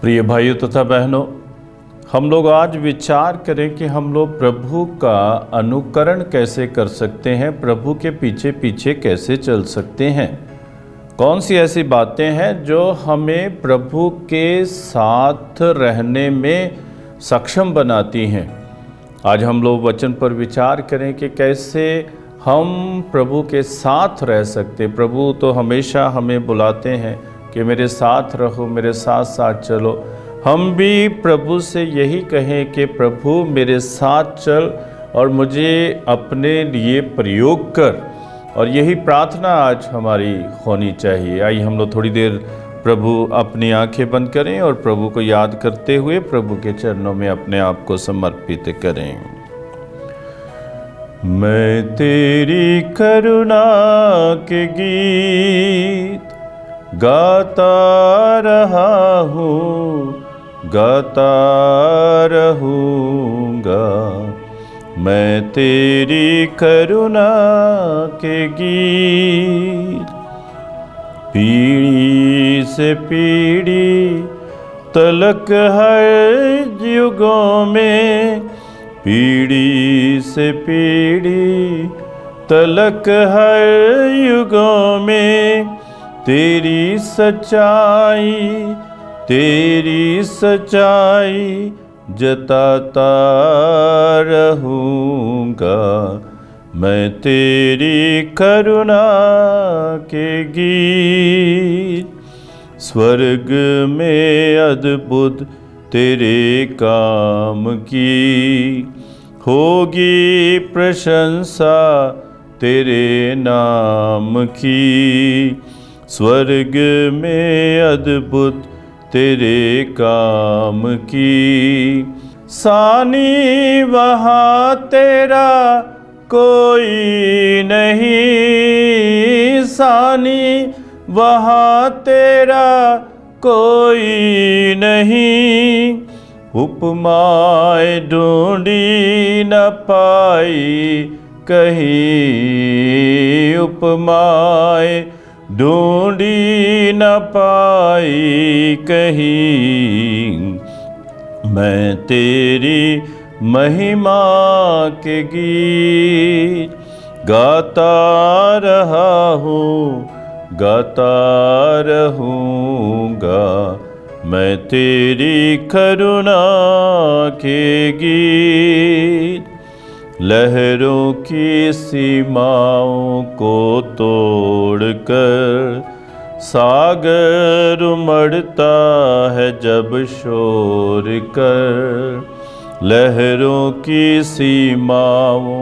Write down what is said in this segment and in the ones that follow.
प्रिय भाइयों तथा बहनों, हम लोग आज विचार करें कि हम लोग प्रभु का अनुकरण कैसे कर सकते हैं, प्रभु के पीछे पीछे कैसे चल सकते हैं। कौन सी ऐसी बातें हैं जो हमें प्रभु के साथ रहने में सक्षम बनाती हैं। आज हम लोग वचन पर विचार करें कि कैसे हम प्रभु के साथ रह सकते। प्रभु तो हमेशा हमें बुलाते हैं कि मेरे साथ रहो, मेरे साथ साथ चलो। हम भी प्रभु से यही कहें कि प्रभु मेरे साथ चल और मुझे अपने लिए प्रयोग कर। और यही प्रार्थना आज हमारी होनी चाहिए। आइए हम लोग थोड़ी देर प्रभु अपनी आंखें बंद करें और प्रभु को याद करते हुए प्रभु के चरणों में अपने आप को समर्पित करें। मैं तेरी करुणा के गीत गाता रहा हूँ, गाता रहूँगा। मैं तेरी करुणा के गीत पीढ़ी से पीढ़ी तलक हर युगों में, पीढ़ी से पीढ़ी तलक हर युगों में तेरी सच्चाई जताता रहूँगा। मैं तेरी करुणा के गीत स्वर्ग में अद्भुत तेरे काम की होगी प्रशंसा तेरे नाम की। स्वर्ग में अद्भुत तेरे काम की सानी वहाँ तेरा कोई नहीं, सानी वहाँ तेरा कोई नहीं। उपमाएं ढूंढी न पाई कहीं, उपमाएं ढूंढी न पाई कहीं। मैं तेरी महिमा के गीत गाता रहा हूँ, गाता रहूँगा। मैं तेरी करुणा के गीत लहरों की सीमाओं को तोड़कर सागर उमड़ता है जब शोर कर। लहरों की सीमाओं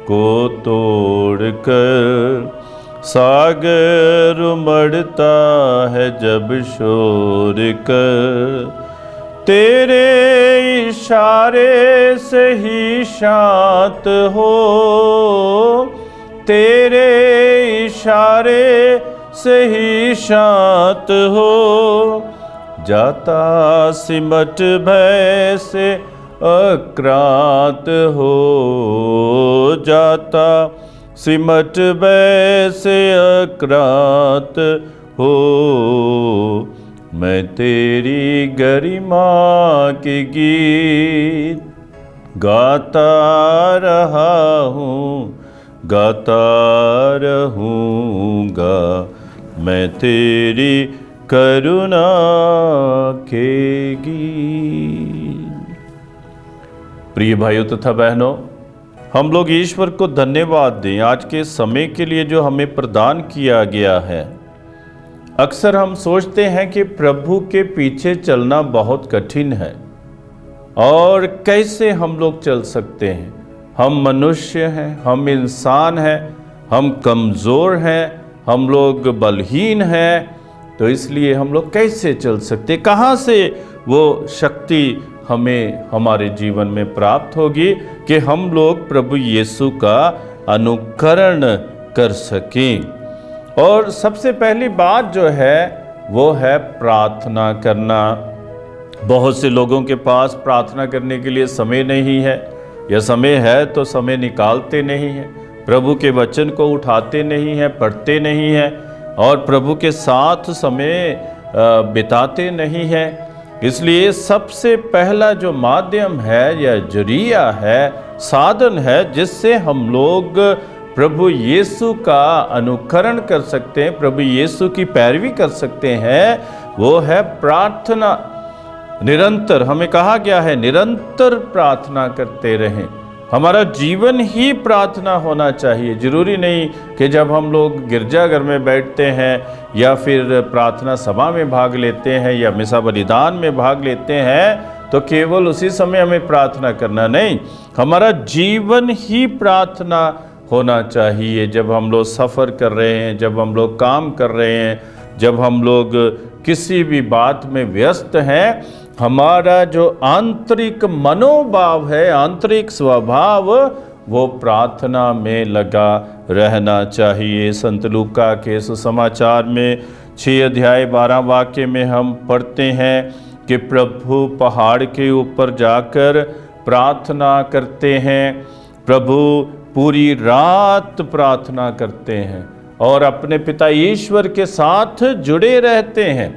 को तोड़कर सागर उमड़ता है जब शोर कर। तेरे इशारे से ही शांत हो, तेरे इशारे से ही शांत हो। जाता सिमट भय से अक्रांत हो, जाता सिमट भय से अक्रांत हो। मैं तेरी गरिमा के गीत गाता रहा हूँ, गाता रहूँगा। मैं तेरी करुणा के गीत। प्रिय भाइयों तथा बहनों, हम लोग ईश्वर को धन्यवाद दें आज के समय के लिए जो हमें प्रदान किया गया है। अक्सर हम सोचते हैं कि प्रभु के पीछे चलना बहुत कठिन है और कैसे हम लोग चल सकते हैं। हम मनुष्य हैं, हम इंसान हैं, हम कमज़ोर हैं, हम लोग बलहीन हैं, तो इसलिए हम लोग कैसे चल सकते, कहाँ से वो शक्ति हमें हमारे जीवन में प्राप्त होगी कि हम लोग प्रभु यीशु का अनुकरण कर सकें। और सबसे पहली बात जो है वो है प्रार्थना करना। बहुत से लोगों के पास प्रार्थना करने के लिए समय नहीं है, या समय है तो समय निकालते नहीं हैं, प्रभु के वचन को उठाते नहीं हैं, पढ़ते नहीं हैं और प्रभु के साथ समय बिताते नहीं हैं। इसलिए सबसे पहला जो माध्यम है या जरिया है, साधन है, जिससे हम लोग प्रभु यीशु का अनुकरण कर सकते हैं, प्रभु यीशु की पैरवी कर सकते हैं, वो है प्रार्थना। निरंतर हमें कहा गया है निरंतर प्रार्थना करते रहें। हमारा जीवन ही प्रार्थना होना चाहिए। जरूरी नहीं कि जब हम लोग गिरजाघर में बैठते हैं या फिर प्रार्थना सभा में भाग लेते हैं या मिसा बलिदान में भाग लेते हैं तो केवल उसी समय हमें प्रार्थना करना, नहीं, हमारा जीवन ही प्रार्थना होना चाहिए। जब हम लोग सफ़र कर रहे हैं, जब हम लोग काम कर रहे हैं, जब हम लोग किसी भी बात में व्यस्त हैं, हमारा जो आंतरिक मनोभाव है, आंतरिक स्वभाव, वो प्रार्थना में लगा रहना चाहिए। संत लूका के सुसमाचार में 6 अध्याय 12 वाक्य में हम पढ़ते हैं कि प्रभु पहाड़ के ऊपर जाकर प्रार्थना करते हैं, प्रभु पूरी रात प्रार्थना करते हैं और अपने पिता ईश्वर के साथ जुड़े रहते हैं।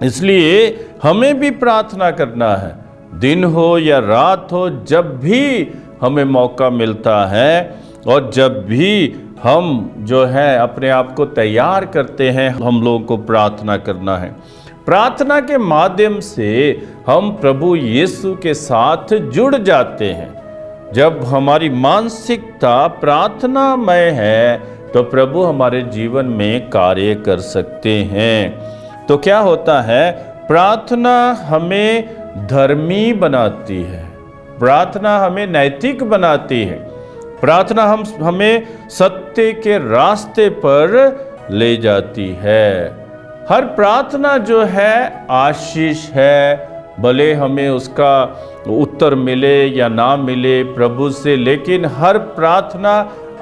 इसलिए हमें भी प्रार्थना करना है, दिन हो या रात हो, जब भी हमें मौका मिलता है और जब भी हम जो है अपने आप को तैयार करते हैं, हम लोगों को प्रार्थना करना है। प्रार्थना के माध्यम से हम प्रभु यीशु के साथ जुड़ जाते हैं। जब हमारी मानसिकता प्रार्थनामय है तो प्रभु हमारे जीवन में कार्य कर सकते हैं। तो क्या होता है, प्रार्थना हमें धर्मी बनाती है, प्रार्थना हमें नैतिक बनाती है, प्रार्थना हमें सत्य के रास्ते पर ले जाती है। हर प्रार्थना जो है आशीष है, भले हमें उसका उत्तर मिले या ना मिले प्रभु से, लेकिन हर प्रार्थना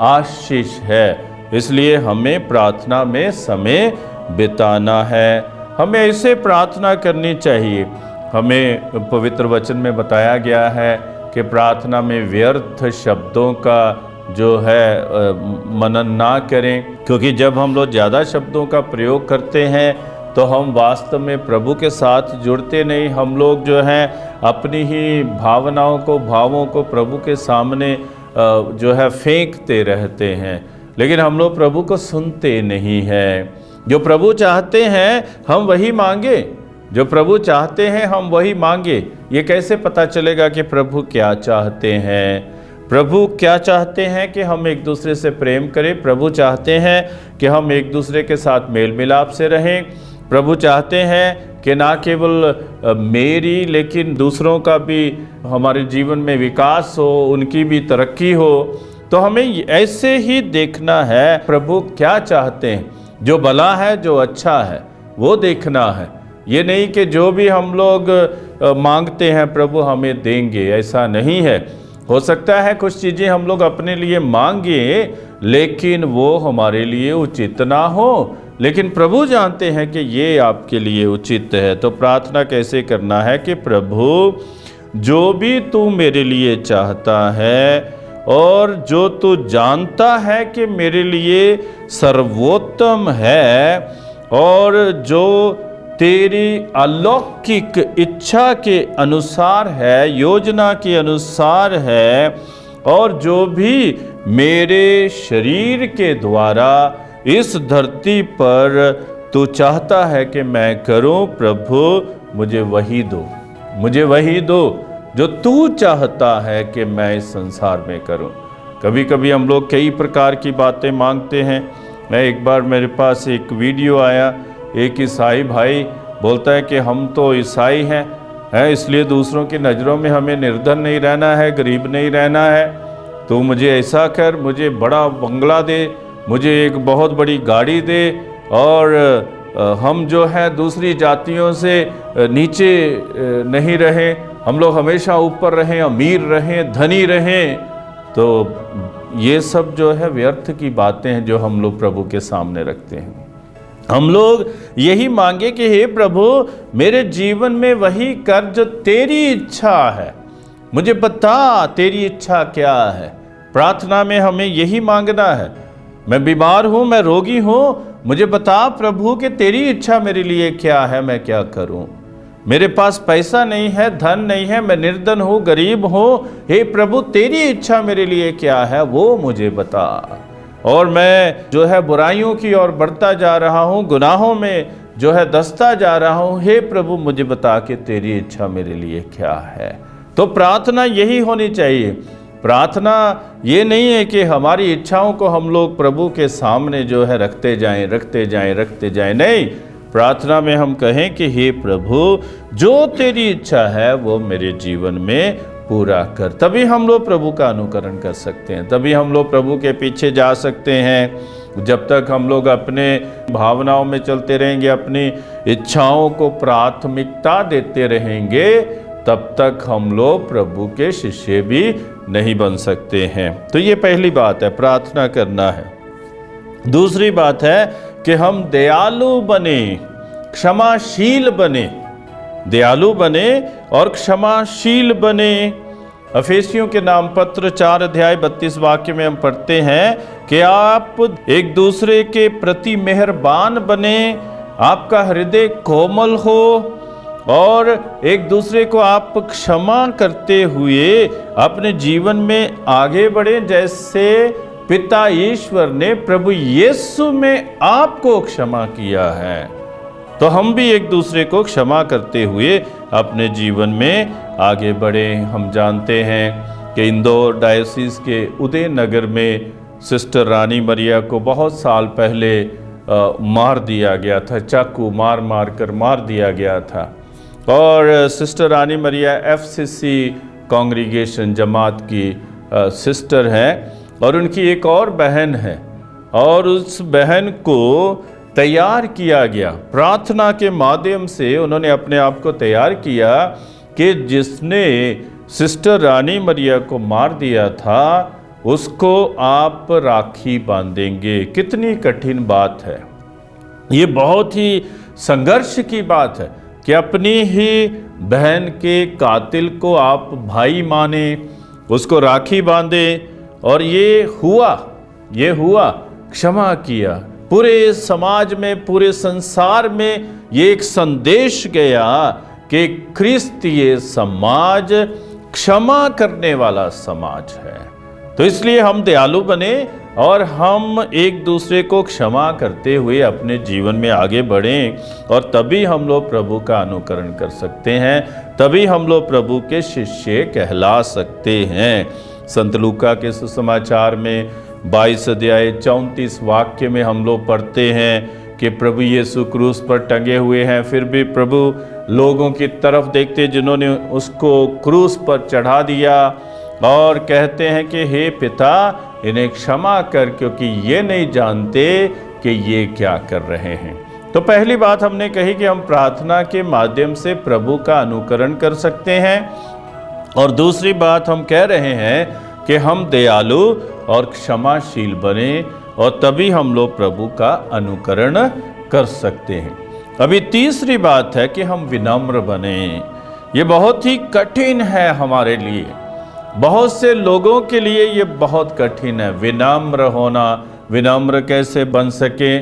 आशीष है। इसलिए हमें प्रार्थना में समय बिताना है, हमें ऐसे प्रार्थना करनी चाहिए। हमें पवित्र वचन में बताया गया है कि प्रार्थना में व्यर्थ शब्दों का जो है मनन ना करें, क्योंकि जब हम लोग ज़्यादा शब्दों का प्रयोग करते हैं तो हम वास्तव में प्रभु के साथ जुड़ते नहीं। हम लोग जो हैं अपनी ही भावनाओं को, भावों को प्रभु के सामने जो है फेंकते रहते हैं, लेकिन हम लोग प्रभु को सुनते नहीं हैं। जो प्रभु चाहते हैं हम वही मांगे, जो प्रभु चाहते हैं हम वही मांगे। ये कैसे पता चलेगा कि प्रभु क्या चाहते हैं? प्रभु क्या चाहते हैं कि हम एक दूसरे से प्रेम करें, प्रभु चाहते हैं कि हम एक दूसरे के साथ मेल मिलाप से रहें, प्रभु चाहते हैं कि ना केवल मेरी लेकिन दूसरों का भी हमारे जीवन में विकास हो, उनकी भी तरक्की हो। तो हमें ऐसे ही देखना है प्रभु क्या चाहते हैं, जो भला है, जो अच्छा है, वो देखना है। ये नहीं कि जो भी हम लोग मांगते हैं प्रभु हमें देंगे, ऐसा नहीं है। हो सकता है कुछ चीज़ें हम लोग अपने लिए मांगे लेकिन वो हमारे लिए उचित ना हो, लेकिन प्रभु जानते हैं कि ये आपके लिए उचित है। तो प्रार्थना कैसे करना है कि प्रभु जो भी तू मेरे लिए चाहता है और जो तू जानता है कि मेरे लिए सर्वोत्तम है और जो तेरी अलौकिक इच्छा के अनुसार है, योजना के अनुसार है, और जो भी मेरे शरीर के द्वारा इस धरती पर तू चाहता है कि मैं करूं, प्रभु मुझे वही दो, मुझे वही दो जो तू चाहता है कि मैं इस संसार में करूं। कभी कभी हम लोग कई प्रकार की बातें मांगते हैं। मैं एक बार मेरे पास एक वीडियो आया, एक ईसाई भाई बोलता है कि हम तो ईसाई हैं इसलिए दूसरों की नज़रों में हमें निर्धन नहीं रहना है, गरीब नहीं रहना है, तो मुझे ऐसा कर, मुझे बड़ा बंगला दे, मुझे एक बहुत बड़ी गाड़ी दे, और हम जो है दूसरी जातियों से नीचे नहीं रहें, हम लोग हमेशा ऊपर रहें, अमीर रहें, धनी रहें। तो ये सब जो है व्यर्थ की बातें हैं जो हम लोग प्रभु के सामने रखते हैं। हम लोग यही मांगे कि हे प्रभु मेरे जीवन में वही कर जो तेरी इच्छा है, मुझे बता तेरी इच्छा क्या है। प्रार्थना में हमें यही मांगना है। मैं बीमार हूँ, मैं रोगी हूँ, मुझे बता प्रभु कि तेरी इच्छा मेरे लिए क्या है, मैं क्या करूँ। मेरे पास पैसा नहीं है, धन नहीं है, मैं निर्धन हूँ, गरीब हूँ। हे प्रभु, तेरी इच्छा मेरे लिए क्या है वो मुझे बता। और मैं जो है बुराइयों की ओर बढ़ता जा रहा हूँ, गुनाहों में जो है धंसता जा रहा हूँ। हे प्रभु, मुझे बता कि तेरी इच्छा मेरे लिए क्या है। तो प्रार्थना यही होनी चाहिए। प्रार्थना ये नहीं है कि हमारी इच्छाओं को हम लोग प्रभु के सामने जो है रखते जाएं। नहीं, प्रार्थना में हम कहें कि हे प्रभु, जो तेरी इच्छा है वो मेरे जीवन में पूरा कर। तभी हम लोग प्रभु का अनुकरण कर सकते हैं, तभी हम लोग प्रभु के पीछे जा सकते हैं। जब तक हम लोग अपने भावनाओं में चलते रहेंगे, अपनी इच्छाओं को प्राथमिकता देते रहेंगे, तब तक हम लोग प्रभु के शिष्य भी नहीं बन सकते हैं। तो ये पहली बात है, प्रार्थना करना है। दूसरी बात है कि हम दयालु बने, क्षमाशील बने, दयालु बने और क्षमाशील बने। अफेसियों के नाम पत्र 4 अध्याय 32 वाक्य में हम पढ़ते हैं कि आप एक दूसरे के प्रति मेहरबान बने, आपका हृदय कोमल हो और एक दूसरे को आप क्षमा करते हुए अपने जीवन में आगे बढ़े, जैसे पिता ईश्वर ने प्रभु यीशु में आपको क्षमा किया है। तो हम भी एक दूसरे को क्षमा करते हुए अपने जीवन में आगे बढ़े। हम जानते हैं कि इंदौर डायोसीस के उदय नगर में सिस्टर रानी मरिया को बहुत साल पहले मार दिया गया था, चाकू मार दिया गया था। और सिस्टर रानी मरिया FCC कांग्रीगेशन जमात की सिस्टर हैं और उनकी एक और बहन है, और उस बहन को तैयार किया गया प्रार्थना के माध्यम से। उन्होंने अपने आप को तैयार किया कि जिसने सिस्टर रानी मरिया को मार दिया था उसको आप राखी बांधेंगे। कितनी कठिन बात है, ये बहुत ही संघर्ष की बात है कि अपनी ही बहन के कातिल को आप भाई माने, उसको राखी बांधे। और ये हुआ, क्षमा किया। पूरे समाज में, पूरे संसार में ये एक संदेश गया कि ख्रिस्त ये समाज क्षमा करने वाला समाज है। तो इसलिए हम दयालु बने और हम एक दूसरे को क्षमा करते हुए अपने जीवन में आगे बढ़ें, और तभी हम लोग प्रभु का अनुकरण कर सकते हैं, तभी हम लोग प्रभु के शिष्य कहला सकते हैं। संत लूका के सुसमाचार में 22 अध्याय 34 वाक्य में हम लोग पढ़ते हैं कि प्रभु यीशु क्रूस पर टंगे हुए हैं, फिर भी प्रभु लोगों की तरफ देखते जिन्होंने उसको क्रूस पर चढ़ा दिया, और कहते हैं कि हे पिता, इन्हें क्षमा कर, क्योंकि ये नहीं जानते कि ये क्या कर रहे हैं। तो पहली बात हमने कही कि हम प्रार्थना के माध्यम से प्रभु का अनुकरण कर सकते हैं, और दूसरी बात हम कह रहे हैं कि हम दयालु और क्षमाशील बने, और तभी हम लोग प्रभु का अनुकरण कर सकते हैं। अभी तीसरी बात है कि हम विनम्र बने। ये बहुत ही कठिन है हमारे लिए, बहुत से लोगों के लिए ये बहुत कठिन है विनम्र होना। विनम्र कैसे बन सके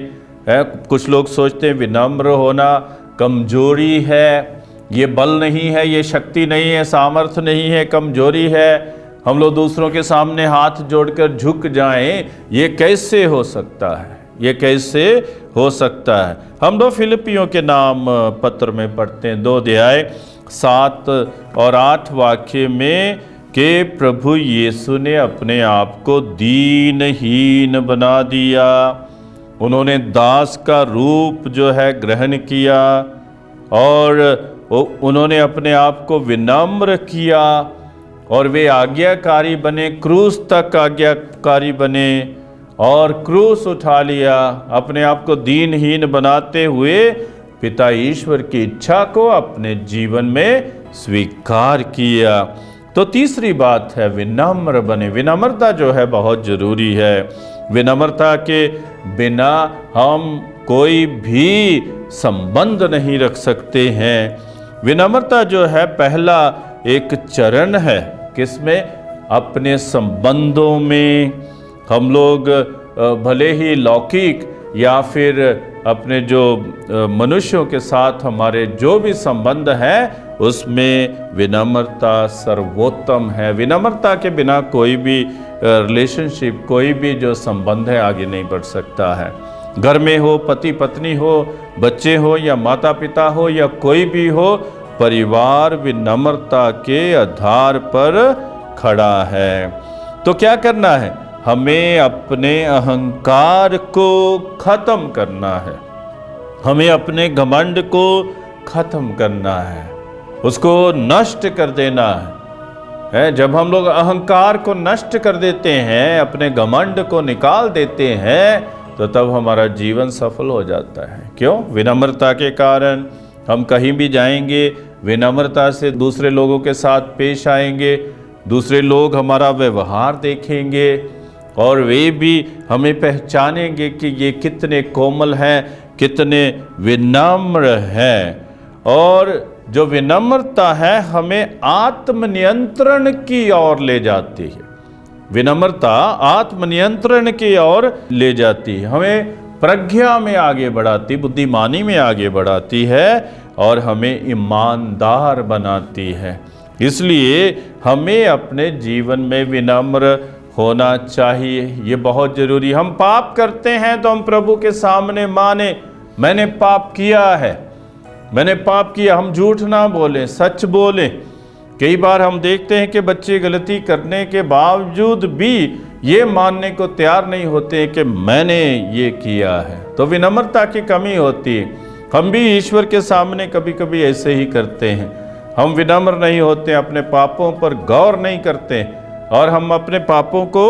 है? कुछ लोग सोचते हैं विनम्र होना कमजोरी है, ये बल नहीं है, ये शक्ति नहीं है, सामर्थ्य नहीं है, कमजोरी है। हम लोग दूसरों के सामने हाथ जोड़कर झुक जाएं, ये कैसे हो सकता है? ये कैसे हो सकता है? हम लोग फिलिपियों के नाम पत्र में पढ़ते हैं 2 अध्याय 7 और 8 वाक्य में कि प्रभु यीशु ने अपने आप को दीनहीन बना दिया, उन्होंने दास का रूप जो है ग्रहण किया, और उन्होंने अपने आप को विनम्र किया, और वे आज्ञाकारी बने, क्रूस तक आज्ञाकारी बने, और क्रूस उठा लिया, अपने आप को दीनहीन बनाते हुए पिता ईश्वर की इच्छा को अपने जीवन में स्वीकार किया। तो तीसरी बात है विनम्र बने। विनम्रता जो है बहुत जरूरी है। विनम्रता के बिना हम कोई भी संबंध नहीं रख सकते हैं। विनम्रता जो है पहला एक चरण है, किसमें? अपने संबंधों में। हम लोग भले ही लौकिक या फिर अपने जो मनुष्यों के साथ हमारे जो भी संबंध है उसमें विनम्रता सर्वोत्तम है। विनम्रता के बिना कोई भी रिलेशनशिप, कोई भी जो संबंध है आगे नहीं बढ़ सकता है। घर में हो, पति पत्नी हो, बच्चे हो या माता पिता हो या कोई भी हो, परिवार विनम्रता के आधार पर खड़ा है। तो क्या करना है? हमें अपने अहंकार को खत्म करना है, हमें अपने घमंड को खत्म करना है, उसको नष्ट कर देना है। जब हम लोग अहंकार को नष्ट कर देते हैं, अपने घमंड को निकाल देते हैं, तो तब हमारा जीवन सफल हो जाता है। क्यों? विनम्रता के कारण हम कहीं भी जाएंगे, विनम्रता से दूसरे लोगों के साथ पेश आएंगे, दूसरे लोग हमारा व्यवहार देखेंगे और वे भी हमें पहचानेंगे कि ये कितने कोमल हैं, कितने विनम्र हैं। और जो विनम्रता है हमें आत्मनियंत्रण की ओर ले जाती है। विनम्रता आत्मनियंत्रण की ओर ले जाती है, हमें प्रज्ञा में आगे बढ़ाती, बुद्धिमानी में आगे बढ़ाती है और हमें ईमानदार बनाती है। इसलिए हमें अपने जीवन में विनम्र होना चाहिए, ये बहुत जरूरी। हम पाप करते हैं तो हम प्रभु के सामने माने, मैंने पाप किया है, मैंने पाप किया। हम झूठ ना बोलें, सच बोलें। कई बार हम देखते हैं कि बच्चे गलती करने के बावजूद भी ये मानने को तैयार नहीं होते कि मैंने ये किया है, तो विनम्रता की कमी होती है। हम भी ईश्वर के सामने कभी कभी ऐसे ही करते हैं, हम विनम्र नहीं होते, अपने पापों पर गौर नहीं करते और हम अपने पापों को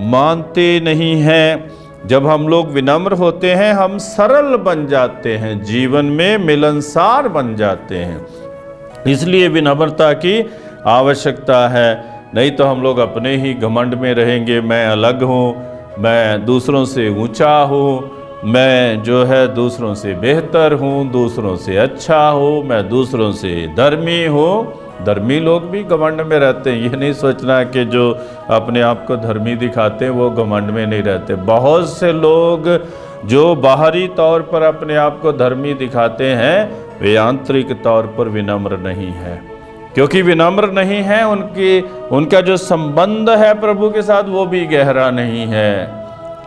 मानते नहीं हैं। जब हम लोग विनम्र होते हैं, हम सरल बन जाते हैं, जीवन में मिलनसार बन जाते हैं। इसलिए विनम्रता की आवश्यकता है, नहीं तो हम लोग अपने ही घमंड में रहेंगे। मैं अलग हूँ, मैं दूसरों से ऊंचा हूँ, मैं जो है दूसरों से बेहतर हूँ, दूसरों से अच्छा हूँ, मैं दूसरों से धर्मी हूँ। धर्मी लोग भी घमंड में रहते हैं। ये नहीं सोचना कि जो अपने आप को धर्मी दिखाते हैं वो घमंड में नहीं रहते। बहुत से लोग जो बाहरी तौर पर अपने आप को धर्मी दिखाते हैं, वे आंतरिक तौर पर विनम्र नहीं है। क्योंकि विनम्र नहीं है, उनका जो संबंध है प्रभु के साथ वो भी गहरा नहीं है।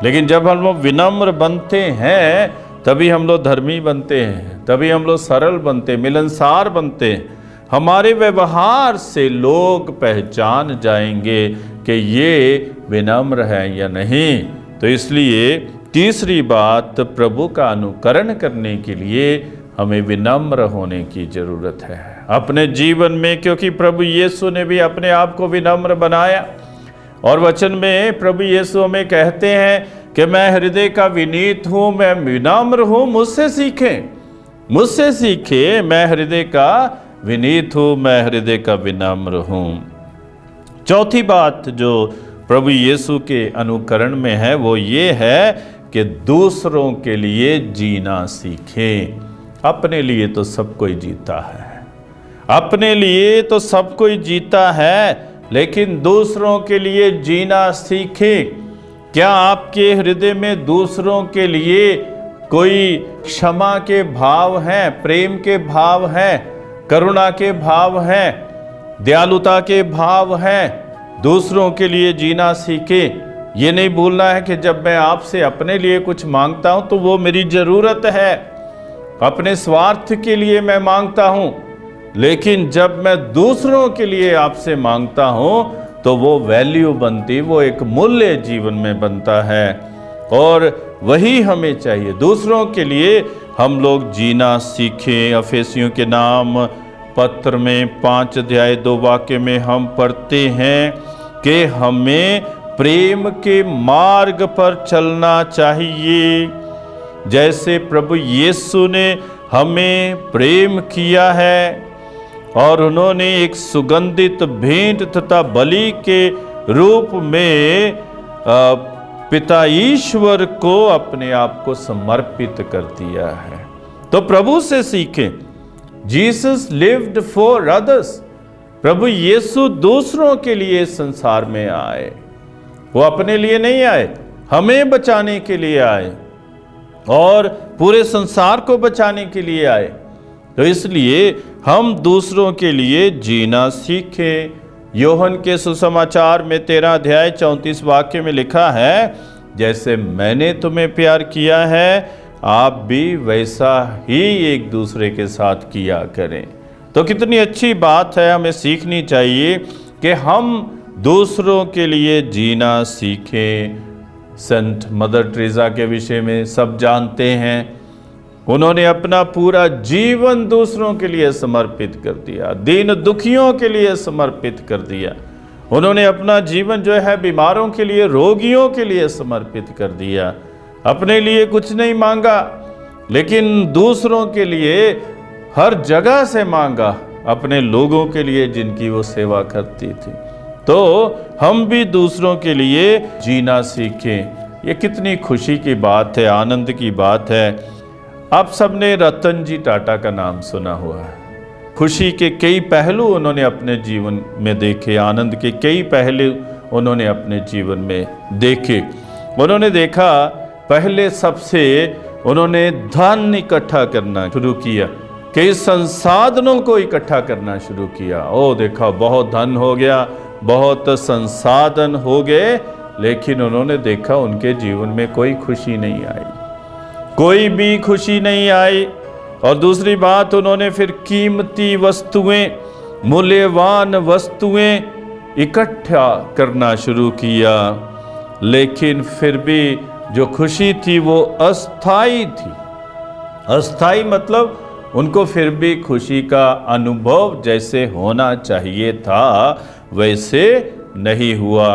लेकिन जब हम लोग विनम्र बनते हैं, तभी हम लोग धर्मी बनते हैं, तभी हम लोग सरल बनते, मिलनसार बनते हैं। हमारे व्यवहार से लोग पहचान जाएंगे कि ये विनम्र है या नहीं। तो इसलिए तीसरी बात, प्रभु का अनुकरण करने के लिए हमें विनम्र होने की जरूरत है अपने जीवन में। क्योंकि प्रभु यीशु ने भी अपने आप को विनम्र बनाया और वचन में प्रभु यीशु हमें कहते हैं कि मैं हृदय का विनीत हूँ, मैं विनम्र हूँ, मुझसे सीखें, मुझसे सीखें, मैं हृदय का विनीत हूँ, मैं हृदय का विनम्र हूँ। चौथी बात जो प्रभु यीशु के अनुकरण में है वो ये है कि दूसरों के लिए जीना सीखें। अपने लिए तो सब कोई जीता है, अपने लिए तो सब कोई जीता है, लेकिन दूसरों के लिए जीना सीखें। क्या आपके हृदय में दूसरों के लिए कोई क्षमा के भाव हैं, प्रेम के भाव हैं, करुणा के भाव हैं, दयालुता के भाव हैं? दूसरों के लिए जीना सीखें। ये नहीं भूलना है कि जब मैं आपसे अपने लिए कुछ मांगता हूं तो वो मेरी जरूरत है, अपने स्वार्थ के लिए मैं मांगता हूं। लेकिन जब मैं दूसरों के लिए आपसे मांगता हूं तो वो वैल्यू बनती, वो एक मूल्य जीवन में बनता है और वही हमें चाहिए। दूसरों के लिए हम लोग जीना सीखें। अफेसियों के नाम पत्र में 5 अध्याय 2 वाक्य में हम पढ़ते हैं कि हमें प्रेम के मार्ग पर चलना चाहिए, जैसे प्रभु यीशु ने हमें प्रेम किया है और उन्होंने एक सुगंधित भेंट तथा बलि के रूप में पिता ईश्वर को अपने आप को समर्पित कर दिया है। तो प्रभु से सीखें। Jesus lived for others. प्रभु यीशु दूसरों के लिए संसार में आए, वो अपने लिए नहीं आए, हमें बचाने के लिए आए। और पूरे संसार को बचाने के लिए आए। तो इसलिए हम दूसरों के लिए जीना सीखें। योहन के सुसमाचार में 13 अध्याय 34 वाक्य में लिखा है, जैसे मैंने तुम्हें प्यार किया है आप भी वैसा ही एक दूसरे के साथ किया करें। तो कितनी अच्छी बात है, हमें सीखनी चाहिए कि हम दूसरों के लिए जीना सीखें। संत मदर टेरेसा के विषय में सब जानते हैं, उन्होंने अपना पूरा जीवन दूसरों के लिए समर्पित कर दिया, दीन दुखियों के लिए समर्पित कर दिया। उन्होंने अपना जीवन जो है बीमारों के लिए, रोगियों के लिए समर्पित कर दिया। अपने लिए कुछ नहीं मांगा, लेकिन दूसरों के लिए हर जगह से मांगा, अपने लोगों के लिए जिनकी वो सेवा करती थी। तो हम भी दूसरों के लिए जीना सीखें। ये कितनी खुशी की बात है, आनंद की बात है। आप सबने रतन जी टाटा का नाम सुना हुआ है। खुशी के कई पहलू उन्होंने अपने जीवन में देखे, आनंद के कई पहलू उन्होंने अपने जीवन में देखे। उन्होंने देखा, पहले सबसे उन्होंने धन इकट्ठा करना शुरू किया, कई संसाधनों को इकट्ठा करना शुरू किया। ओ देखा, बहुत धन हो गया, बहुत संसाधन हो गए, लेकिन उन्होंने देखा उनके जीवन में कोई खुशी नहीं आई, कोई भी खुशी नहीं आई। और दूसरी बात, उन्होंने फिर कीमती वस्तुएं, मूल्यवान वस्तुएं इकट्ठा करना शुरू किया, लेकिन फिर भी जो खुशी थी वो अस्थाई थी। अस्थाई मतलब उनको फिर भी खुशी का अनुभव जैसे होना चाहिए था वैसे नहीं हुआ।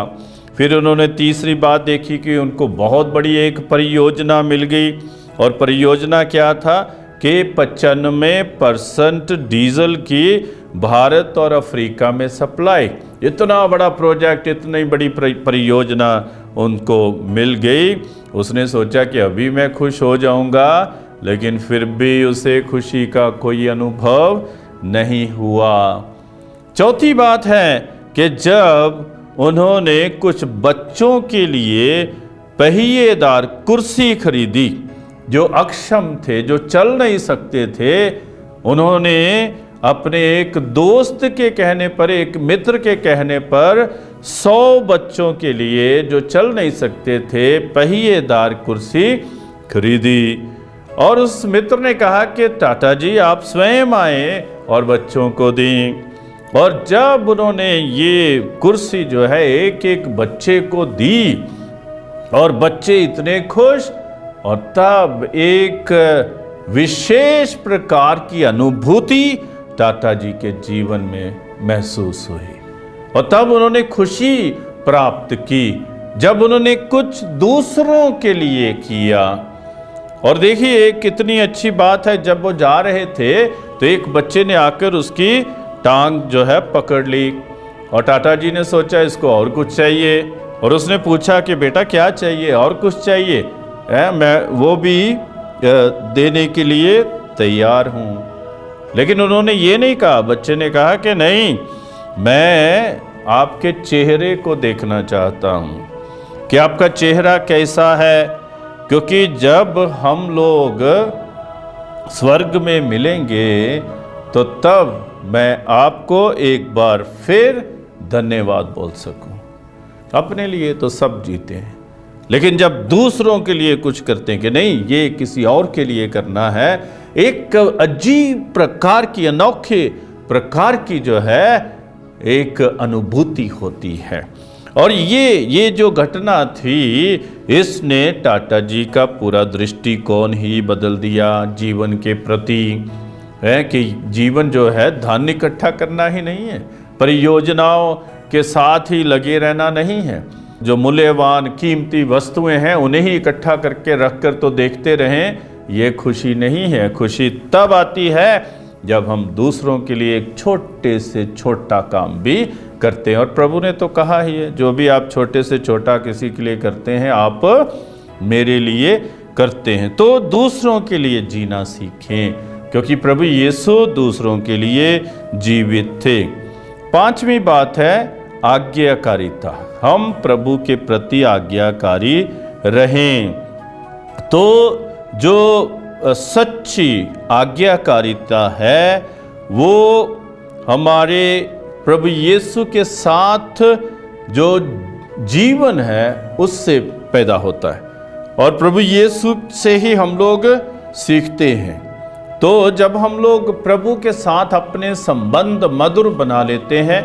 फिर उन्होंने तीसरी बात देखी कि उनको बहुत बड़ी एक परियोजना मिल गई, और परियोजना क्या था कि 95% डीजल की भारत और अफ्रीका में सप्लाई। इतना बड़ा प्रोजेक्ट, इतनी बड़ी परियोजना उनको मिल गई। उसने सोचा कि अभी मैं खुश हो जाऊंगा, लेकिन फिर भी उसे खुशी का कोई अनुभव नहीं हुआ। चौथी बात है कि जब उन्होंने कुछ बच्चों के लिए पहिएदार कुर्सी खरीदी, जो अक्षम थे, जो चल नहीं सकते थे, उन्होंने अपने एक दोस्त के कहने पर, एक मित्र के कहने पर 100 बच्चों के लिए जो चल नहीं सकते थे पहिएदार कुर्सी खरीदी। और उस मित्र ने कहा कि टाटा जी आप स्वयं आए और बच्चों को दें। और जब उन्होंने ये कुर्सी जो है एक एक बच्चे को दी, और बच्चे इतने खुश, और तब एक विशेष प्रकार की अनुभूति टाटा जी के जीवन में महसूस हुई। और तब उन्होंने खुशी प्राप्त की जब उन्होंने कुछ दूसरों के लिए किया। और देखिए कितनी अच्छी बात है, जब वो जा रहे थे तो एक बच्चे ने आकर उसकी टांग जो है पकड़ ली, और टाटा जी ने सोचा इसको और कुछ चाहिए, और उसने पूछा कि बेटा क्या चाहिए, और कुछ चाहिए? मैं वो भी देने के लिए तैयार हूँ। लेकिन उन्होंने ये नहीं कहा, बच्चे ने कहा कि नहीं, मैं आपके चेहरे को देखना चाहता हूँ कि आपका चेहरा कैसा है, क्योंकि जब हम लोग स्वर्ग में मिलेंगे तो तब मैं आपको एक बार फिर धन्यवाद बोल सकूं। अपने लिए तो सब जीते हैं, लेकिन जब दूसरों के लिए कुछ करते हैं कि नहीं ये किसी और के लिए करना है, एक अजीब प्रकार की, अनोखे प्रकार की जो है एक अनुभूति होती है। और ये जो घटना थी, इसने टाटा जी का पूरा दृष्टिकोण ही बदल दिया जीवन के प्रति, है कि जीवन जो है धन इकट्ठा करना ही नहीं है, परियोजनाओं के साथ ही लगे रहना नहीं है। जो मूल्यवान कीमती वस्तुएं हैं उन्हें ही इकट्ठा करके रखकर तो देखते रहें, ये खुशी नहीं है। खुशी तब आती है जब हम दूसरों के लिए एक छोटे से छोटा काम भी करते हैं। और प्रभु ने तो कहा ही है, जो भी आप छोटे से छोटा किसी के लिए करते हैं आप मेरे लिए करते हैं। तो दूसरों के लिए जीना सीखें, क्योंकि प्रभु यीशु दूसरों के लिए जीवित थे। पांचवी बात है आज्ञाकारिता। हम प्रभु के प्रति आज्ञाकारी रहें। तो जो सच्ची आज्ञाकारिता है वो हमारे प्रभु यीशु के साथ जो जीवन है उससे पैदा होता है और प्रभु यीशु से ही हम लोग सीखते हैं। तो जब हम लोग प्रभु के साथ अपने संबंध मधुर बना लेते हैं,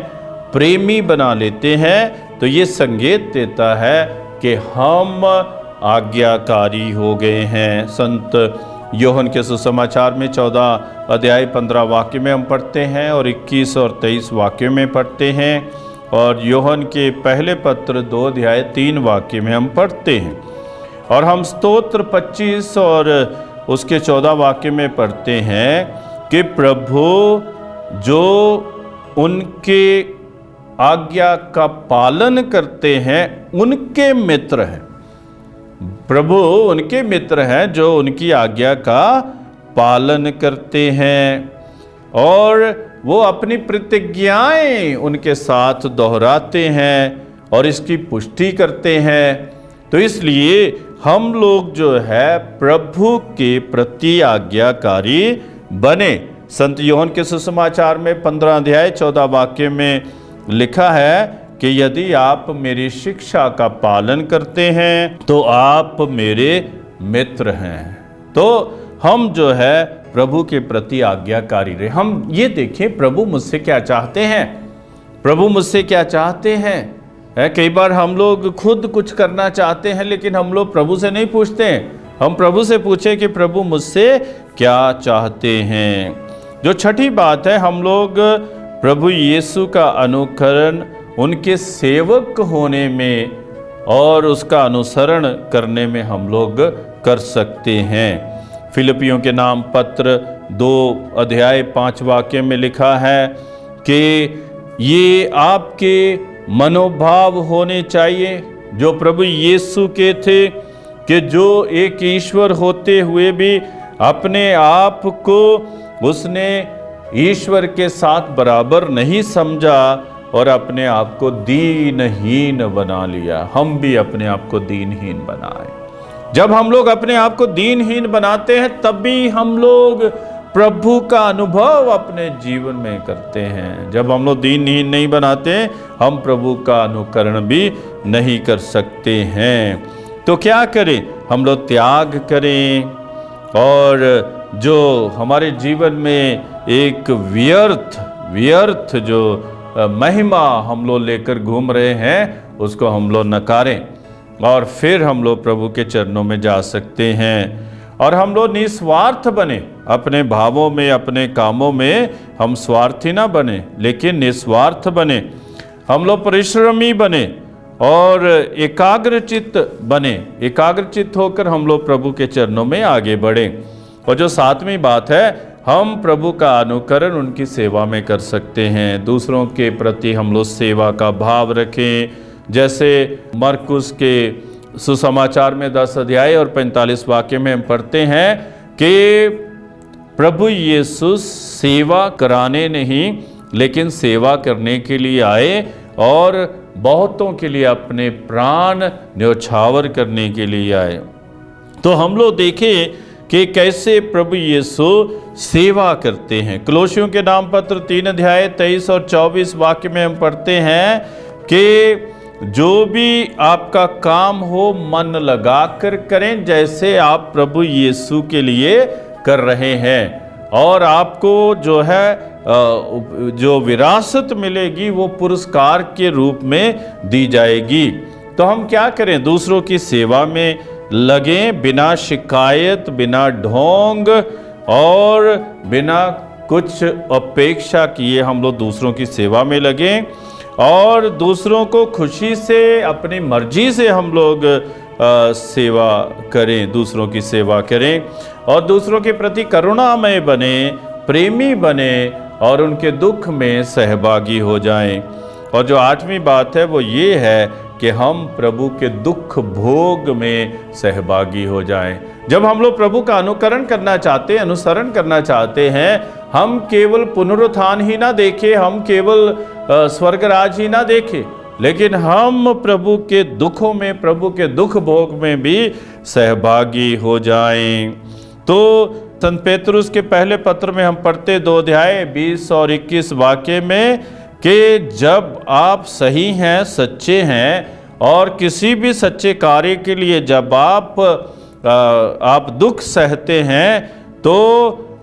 प्रेमी बना लेते हैं, तो ये संकेत देता है कि हम आज्ञाकारी हो गए हैं। संत यूहन्ना के सुसमाचार में 14 अध्याय 15 वाक्य में हम पढ़ते हैं और 21 और 23 वाक्य में पढ़ते हैं और यूहन्ना के पहले पत्र 2 अध्याय 3 वाक्य में हम पढ़ते हैं और हम स्तोत्र 25 और उसके 14 वाक्य में पढ़ते हैं कि प्रभु जो उनके आज्ञा का पालन करते हैं उनके मित्र हैं। प्रभु उनके मित्र हैं जो उनकी आज्ञा का पालन करते हैं और वो अपनी प्रतिज्ञाएं उनके साथ दोहराते हैं और इसकी पुष्टि करते हैं। तो इसलिए हम लोग जो है प्रभु के प्रति आज्ञाकारी बने। संत यूहन्ना के सुसमाचार में 15 अध्याय 14 वाक्य में लिखा है कि यदि आप मेरी शिक्षा का पालन करते हैं तो आप मेरे मित्र हैं। तो हम जो है प्रभु के प्रति आज्ञाकारी रहे। हम ये देखें प्रभु मुझसे क्या चाहते हैं, प्रभु मुझसे क्या चाहते हैं। कई बार हम लोग खुद कुछ करना चाहते हैं लेकिन हम लोग प्रभु से नहीं पूछते हैं। हम प्रभु से पूछें कि प्रभु मुझसे क्या चाहते हैं। जो छठी बात है, हम लोग प्रभु यीशु का अनुकरण उनके सेवक होने में और उसका अनुसरण करने में हम लोग कर सकते हैं। फिलिपियों के नाम पत्र 2 अध्याय 5 वाक्य में लिखा है कि ये आपके मनोभाव होने चाहिए जो प्रभु यीशु के थे कि जो एक ईश्वर होते हुए भी अपने आप को उसने ईश्वर के साथ बराबर नहीं समझा और अपने आप को दीनहीन बना लिया। हम भी अपने आप को दीनहीन बनाए। जब हम लोग अपने आप को दीनहीन बनाते हैं तभी हम लोग प्रभु का अनुभव अपने जीवन में करते हैं। जब हम लोग दीनहीन नहीं बनाते हम प्रभु का अनुकरण भी नहीं कर सकते हैं। तो क्या करें? हम लोग त्याग करें और जो हमारे जीवन में एक व्यर्थ जो महिमा हम लोग लेकर घूम रहे हैं उसको हम लोग नकारें और फिर हम लोग प्रभु के चरणों में जा सकते हैं और हम लोग निस्वार्थ बने। अपने भावों में, अपने कामों में हम स्वार्थी ना बने लेकिन निस्वार्थ बने। हम लोग परिश्रमी बने और एकाग्रचित्त बने। एकाग्रचित्त होकर हम लोग प्रभु के चरणों में आगे बढ़े। और जो 7वीं बात है, हम प्रभु का अनुकरण उनकी सेवा में कर सकते हैं। दूसरों के प्रति हम लोग सेवा का भाव रखें। जैसे मरकुस के सुसमाचार में 10 अध्याय और 45 वाक्य में हम पढ़ते हैं कि प्रभु यीशु सेवा कराने नहीं लेकिन सेवा करने के लिए आए और बहुतों के लिए अपने प्राण न्यौछावर करने के लिए आए। तो हम लोग देखें कि कैसे प्रभु यीशु सेवा करते हैं। कुलोसियों के नाम पत्र 3 अध्याय 23 और 24 वाक्य में हम पढ़ते हैं कि जो भी आपका काम हो मन लगाकर करें जैसे आप प्रभु यीशु के लिए कर रहे हैं और आपको जो है जो विरासत मिलेगी वो पुरस्कार के रूप में दी जाएगी। तो हम क्या करें? दूसरों की सेवा में लगें बिना शिकायत, बिना ढोंग और बिना कुछ अपेक्षा किए हम लोग दूसरों की सेवा में लगें और दूसरों को खुशी से, अपनी मर्जी से हम लोग सेवा करें, दूसरों की सेवा करें और दूसरों के प्रति करुणामय बने, प्रेमी बने और उनके दुख में सहभागी हो जाएं। और जो 8वीं बात है वो ये है कि हम प्रभु के दुख भोग में सहभागी हो जाएं। जब हम लोग प्रभु का अनुकरण करना चाहते हैं, अनुसरण करना चाहते हैं, हम केवल पुनरुत्थान ही ना देखें, हम केवल स्वर्गराज ही ना देखें, लेकिन हम प्रभु के दुखों में, प्रभु के दुख भोग में भी सहभागी हो जाएं। तो संत पेतरुस के पहले पत्र में हम पढ़ते 2 अध्याय 20 और 21 वाक्य में कि जब आप सही हैं, सच्चे हैं और किसी भी सच्चे कार्य के लिए जब आप दुख सहते हैं तो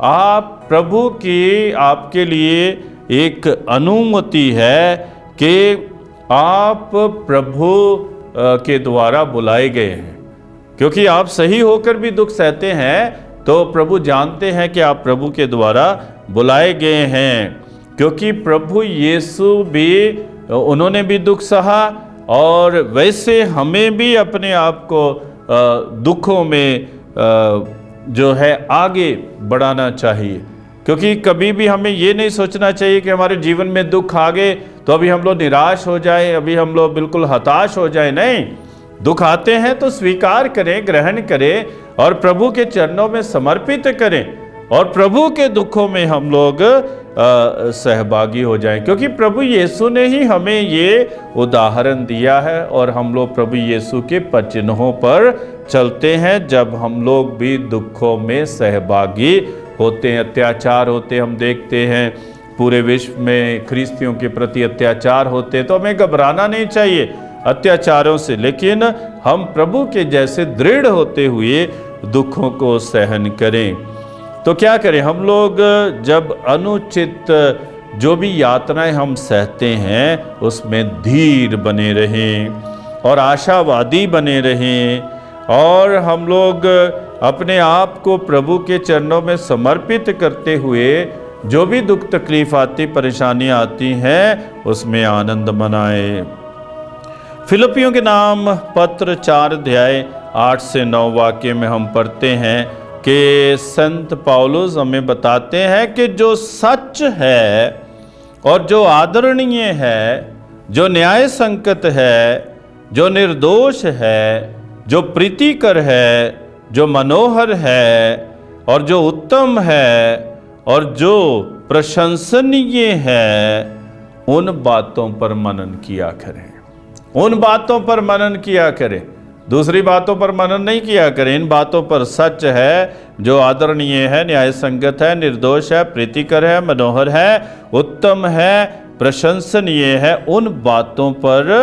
आप प्रभु की आपके लिए एक अनुमति है कि आप प्रभु के द्वारा बुलाए गए हैं। क्योंकि आप सही होकर भी दुख सहते हैं तो प्रभु जानते हैं कि आप प्रभु के द्वारा बुलाए गए हैं। क्योंकि प्रभु यीशु भी, उन्होंने भी दुख सहा और वैसे हमें भी अपने आप को दुखों में जो है आगे बढ़ाना चाहिए। क्योंकि कभी भी हमें ये नहीं सोचना चाहिए कि हमारे जीवन में दुख आ गए तो अभी हम लोग निराश हो जाए, अभी हम लोग बिल्कुल हताश हो जाए। नहीं, दुख आते हैं तो स्वीकार करें, ग्रहण करें और प्रभु के चरणों में समर्पित करें और प्रभु के दुखों में हम लोग सहभागी हो जाएं। क्योंकि प्रभु यीशु ने ही हमें ये उदाहरण दिया है और हम लोग प्रभु यीशु के चिन्हों पर चलते हैं जब हम लोग भी दुखों में सहभागी होते हैं। अत्याचार होते हम देखते हैं, पूरे विश्व में ख्रिस्तियों के प्रति अत्याचार होते हैं, तो हमें घबराना नहीं चाहिए अत्याचारों से, लेकिन हम प्रभु के जैसे दृढ़ होते हुए दुखों को सहन करें। तो क्या करें, हम लोग जब अनुचित जो भी यातनाएं हम सहते हैं उसमें धीर बने रहें और आशावादी बने रहें और हम लोग अपने आप को प्रभु के चरणों में समर्पित करते हुए जो भी दुख तकलीफ आती, परेशानियां आती हैं उसमें आनंद मनाएं। फिलिपियों के नाम पत्र 4 अध्याय 8 से 9 वाक्य में हम पढ़ते हैं कि संत पौलुस हमें बताते हैं कि जो सच है और जो आदरणीय है, जो न्याय संगत है, जो निर्दोष है, जो प्रीतिकर है, जो मनोहर है और जो उत्तम है और जो प्रशंसनीय है, उन बातों पर मनन किया करें। उन बातों पर मनन किया करें, दूसरी बातों पर मनन नहीं किया करें। इन बातों पर सच है, जो आदरणीय है, न्याय संगत है, निर्दोष है, प्रीतिकर है, मनोहर है, उत्तम है, प्रशंसनीय है, उन बातों पर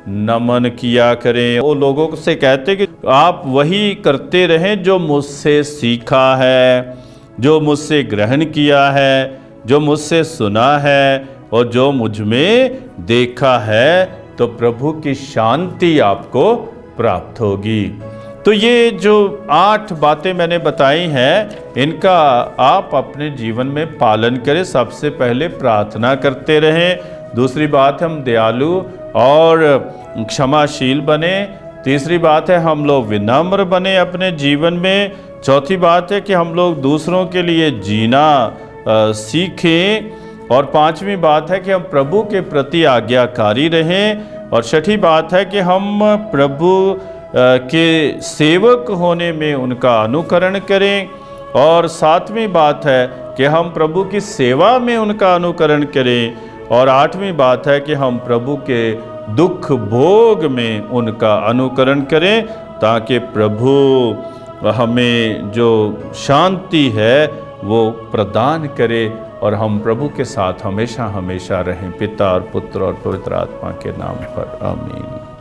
नमन किया करें। वो लोगों से कहते कि आप वही करते रहें जो मुझसे सीखा है, जो मुझसे ग्रहण किया है, जो मुझसे सुना है और जो मुझ में देखा है, तो प्रभु की शांति आपको प्राप्त होगी। तो ये जो 8 बातें मैंने बताई हैं, इनका आप अपने जीवन में पालन करें। सबसे पहले प्रार्थना करते रहें। दूसरी बात है हम दयालु और क्षमाशील बने। तीसरी बात है हम लोग विनम्र बने अपने जीवन में। चौथी बात है कि हम लोग दूसरों के लिए जीना सीखें। और 5वीं बात है कि हम प्रभु के प्रति आज्ञाकारी रहें। और 6ठी बात है कि हम प्रभु के सेवक होने में उनका अनुकरण करें। और 7वीं बात है कि हम प्रभु की सेवा में उनका अनुकरण करें। और 8वीं बात है कि हम प्रभु के दुख भोग में उनका अनुकरण करें, ताकि प्रभु हमें जो शांति है वो प्रदान करे और हम प्रभु के साथ हमेशा हमेशा रहें। पिता और पुत्र और पवित्र आत्मा के नाम पर आमीन।